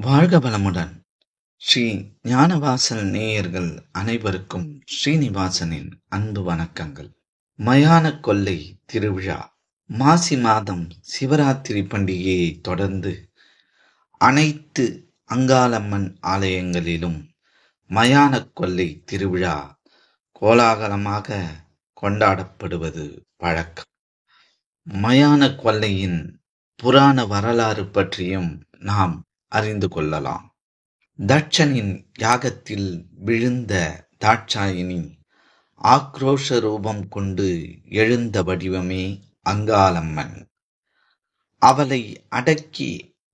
வாழ்க வளமுடன். ஸ்ரீ ஞானவாசல் நேயர்கள் அனைவருக்கும் ஸ்ரீனிவாசனின் அன்பு வணக்கங்கள். மயான கொள்ளை திருவிழா மாசி மாதம் சிவராத்திரி பண்டிகையை தொடர்ந்து அனைத்து அங்காளம்மன் ஆலயங்களிலும் மயான கொள்ளை திருவிழா கோலாகலமாக கொண்டாடப்படுவது வழக்கம். மயான கொள்ளையின் புராண வரலாறு பற்றியும் நாம் அறிந்து கொள்ளலாம். தட்சனின் யாகத்தில் விழுந்த தாட்சாயினி ஆக்ரோஷ ரூபம் கொண்டு எழுந்த வடிவமே அங்காளம்மன். அவளை அடக்கி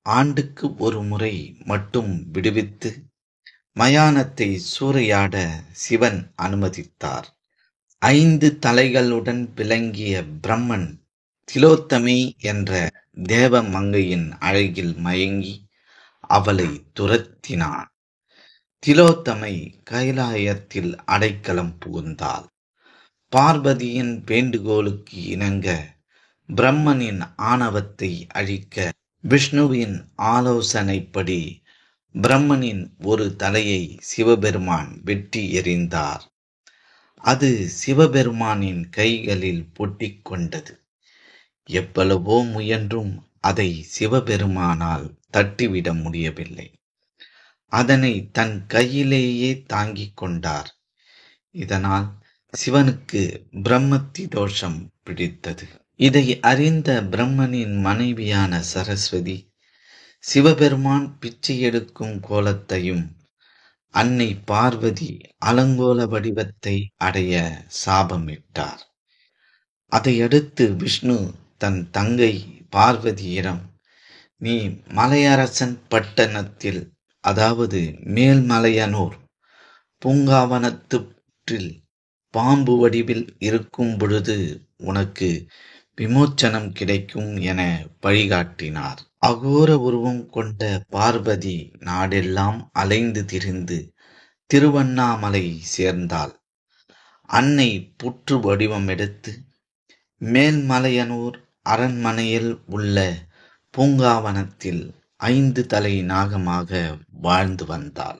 ஆண்டுக்கு ஒரு முறை மட்டும் விடுவித்து மயானத்தை சூறையாட சிவன் அனுமதித்தார். 5 தலைகளுடன் விளங்கிய பிரம்மன் திலோத்தமை என்ற தேவ மங்கையின் அழகில் மயங்கி அவளை துரத்தினான். திலோத்தமை கைலாயத்தில் அடைக்கலம் புகுந்தாள். பார்வதியின் வேண்டுகோளுக்கு இணங்க பிரம்மனின் ஆணவத்தை அழிக்க விஷ்ணுவின் ஆலோசனைப்படி பிரம்மனின் ஒரு தலையை சிவபெருமான் வெட்டி எறிந்தார். அது சிவபெருமானின் கைகளில் ஒட்டிக்கொண்டது. எவ்வளவோ முயன்றும் அதை சிவபெருமானால் தட்டிவிட முடியவில்லை. அதனை தன் கையிலேயே தாங்கிக் கொண்டார். இதனால் சிவனுக்கு பிரம்மத்தி தோஷம் பிடித்தது. இதை அறிந்த பிரம்மனின் மனைவியான சரஸ்வதி சிவபெருமான் பிச்சை எடுக்கும் கோலத்தையும் அன்னை பார்வதி அலங்கோல வடிவத்தை அடைய சாபமிட்டார். அதையடுத்து விஷ்ணு தன் தங்கை பார்வதியிடம், நீ மலையரசன் பட்டணத்தில், அதாவது மேல்மலையனூர் பூங்காவனத்தில் பாம்பு வடிவில் இருக்கும் பொழுது உனக்கு விமோச்சனம் கிடைக்கும் என வழிகாட்டினார். அகோர உருவம் கொண்ட பார்வதி நாடெல்லாம் அலைந்து திரிந்து திருவண்ணாமலை சேர்ந்தாள். அன்னை புற்று வடிவம் எடுத்து மேல்மலையனூர் அரண்மனையில் உள்ள பூங்காவனத்தில் 5 தலை நாகமாக வாழ்ந்து வந்தாள்.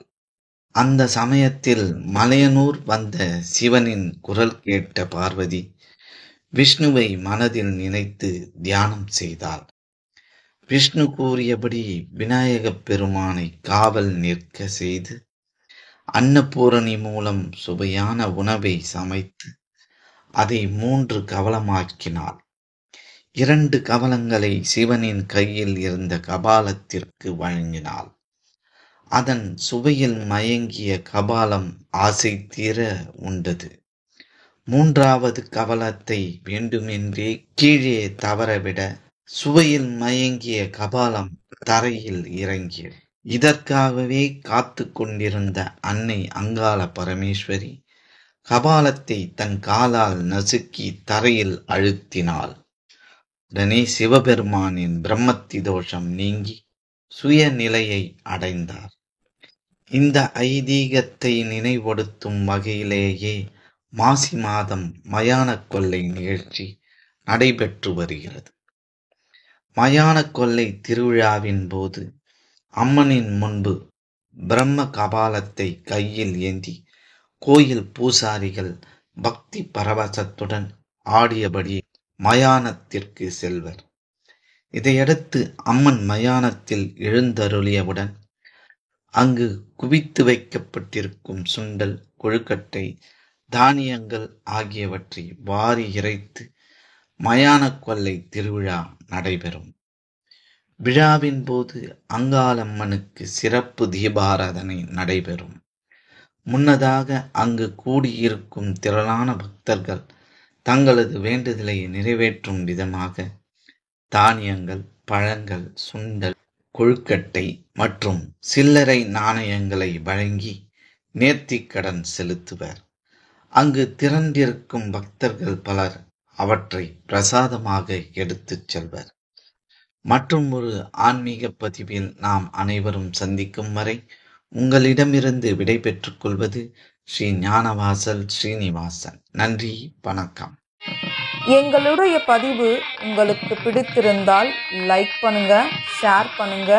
அந்த சமயத்தில் மலையனூர் வந்த சிவனின் குரல் கேட்ட பார்வதி விஷ்ணுவை மனதில் நினைத்து தியானம் செய்தாள். விஷ்ணு கூறியபடி விநாயகப் பெருமானை காவல் நிற்க செய்து அன்னபூரணி மூலம் சுவையான உணவை சமைத்து அதை 3 கவலமாக்கினாள். 2 கவலங்களை சிவனின் கையில் இருந்த கபாலத்திற்கு வழங்கினாள். அதன் சுவையில் மயங்கிய கபாலம் ஆசை தீர உண்டது. 3வது கவலத்தை வேண்டுமென்றே கீழே தவறவிட சுவையில் மயங்கிய கபாலம் தரையில் இறங்கியது. இதற்காகவே காத்து கொண்டிருந்த அன்னை அங்காள பரமேஸ்வரி கபாலத்தை தன் காலால் நசுக்கி தரையில் அழுத்தினாள். உடனே சிவபெருமானின் பிரம்மத்தி தோஷம் நீங்கி சுயநிலையை அடைந்தார். இந்த ஐதீகத்தை நினைவுபடுத்தும் வகையிலேயே மாசி மாதம் மயான கொள்ளை நிகழ்ச்சி நடைபெற்று வருகிறது. மயான கொள்ளை திருவிழாவின் போது அம்மனின் முன்பு பிரம்ம கபாலத்தை கையில் ஏந்தி கோயில் பூசாரிகள் பக்தி பரவசத்துடன் ஆடியபடி மயானத்திற்கு செல்வர். இதையடுத்து அம்மன் மயானத்தில் எழுந்தருளியவுடன் அங்கு குவித்து வைக்கப்பட்டிருக்கும் சுண்டல், கொழுக்கட்டை, தானியங்கள் ஆகியவற்றை வாரி இறைத்து மயான கொள்ளை திருவிழா நடைபெறும். விழாவின் போது அங்காளம்மனுக்கு சிறப்பு தீபாராதனை நடைபெறும். முன்னதாக அங்கு கூடியிருக்கும் திரளான பக்தர்கள் தங்களது வேண்டுதலை நிறைவேற்றும் விதமாக தானியங்கள், பழங்கள், சுண்டல், கொழுக்கட்டை மற்றும் சில்லறை நாணயங்களை வழங்கி நேர்த்திக்கடன் செலுத்துவர். அங்கு திரண்டிருக்கும் பக்தர்கள் பலர் அவற்றை பிரசாதமாக எடுத்துச் செல்வர். மற்றும் ஒரு ஆன்மீக பதிவில் நாம் அனைவரும் சந்திக்கும் வரை உங்களிடமிருந்து விடை பெற்றுக் கொள்வது ஸ்ரீ ஞானவாசல் ஸ்ரீனிவாசன். நன்றி, வணக்கம். எங்களுடைய பதிவு உங்களுக்கு பிடித்திருந்தால் லைக் பண்ணுங்க, ஷேர் பண்ணுங்க,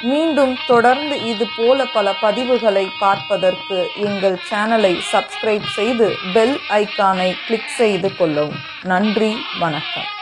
மீண்டும் தொடர்ந்து இது போல பல பதிவுகளை பார்ப்பதற்கு எங்கள் சேனலை சப்ஸ்கிரைப் செய்து பெல் ஐக்கானை கிளிக் செய்து கொள்ளவும். நன்றி, வணக்கம்.